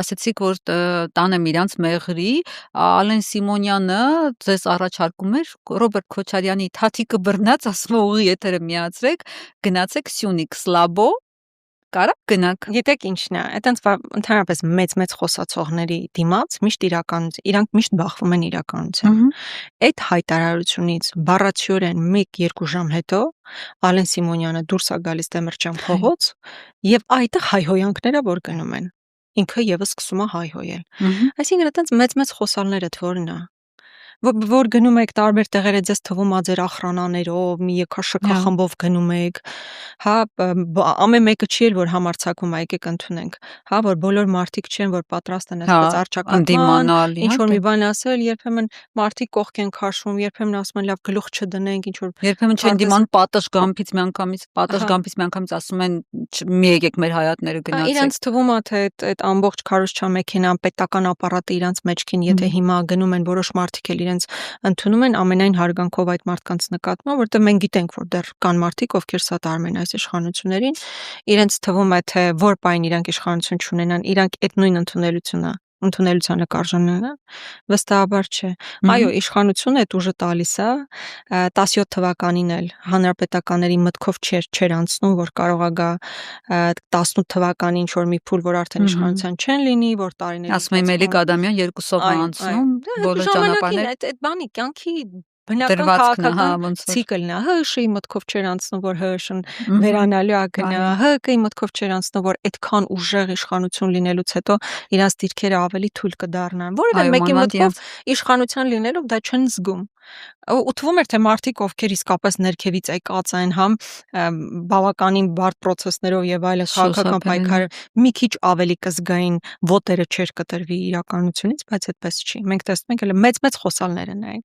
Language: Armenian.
Ասացիք, որ տանեմ իրանց մեղրի, Ալեն Սիմոնյանը ձեզ առաջարկում էր Ռոբերտ Քոչարյանի թաթիկը բռնած, ասում է ուղի եթերը միացրեք, գնացեք Սյունիք, Սլաբո, կարա գնանք։ Գիտեք ինչն է, այտենց ընդհանրապես մեծ խոսացողների դիմաց միշտ իրանք միշտ բախվում են իրականությամբ։ Այդ հայտարարությունից բառացիորեն 1-2 ժամ հետո Ալեն Սիմոնյանը դուրս է գալիս Դեմիրճյան փողոց եւ այդտեղ հայհոյանքները որ գնում են։ Ինքը եւս սկսում է հայհոյել։ Այսինքն այտենց մեծ խոսալները թվորն է որ գնում եք տարբեր տեղերը ձեզ թվում է ձեր ախրանաներով, մի եքաշքա խմբով գնում եք, հա, ամեն մեկը չի էլ որ համարցակում է, եկեք ընդունենք, հա, որ բոլոր մարդիկ չեն որ պատրաստ են այսպես արճակատման, ինչ որ մի բան ասել, երբեմն մարդիկ կողք են քաշվում, երբեմն ասում են լավ գլուխ չդնենք, ինչ որ երբեմն չեն դիման պատշգամբից միանգամից ասում են մի եկեք մեր հայատները գնացեք։ Իրանց թվում է թե այդ ամբողջ քարոզչա մեքենան, պետական ապարատը իրանց մեջքին, եթե հիմա գնում են որոշ մարդիկ էլ իրենց ընդունում են ամենայն հարգանքով այդ մարդկանց նկատմամբ, որտեղ մենք գիտենք, որ դեռ կան մարդիկ, ովքեր սատարում են այս իշխանություններին, իրենց թվում է թե որ պայն իրանք իշխանություն չունենան, իրանք այդ նույն ընդունելությանը կարժանն են, վստահաբար չէ։ Այո, իշխանությունը այդ ուժը տալիս է, 17 թվականին էլ հանրապետականների մտքով չէր անցնում, որ կարող է գա 18 թվականին ինչ որ մի փուլ, որ արդեն իշխանության չեն լինի, որ տարիների ասում եմ Մելիք Ադամյան 2-ով է անցնում, բոլոր ճանապարհները այդ բանի կյանքի բնական քաղաքական ցիկլն է, ՀՀՇ-ի մտքով չէր անցնում, որ ՀՀՇ-ն վերանալու է գնա, ՀԿ-ի մտքով չէր անցնում, որ այդքան ուժեղ իշխանություն լինելուց հետո իրանց դիրքերը ավելի թույլ կդառնան, որովհետեւ մեկի մտքով իշխանության լինելով դա չեն զգում։ Ու թվում էր թե մարդիկ ովքեր իսկապես ներքևից եկած են, համ բավականին բարդ process-ներով եւ այլ քաղաքական պայքարը մի քիչ ավելի կզգային ոտերը չէր կտրվի իրականությունից, բայց այդպես չի։ Մենք տեսնում ենք հələ մեծ խոսալներ են այն։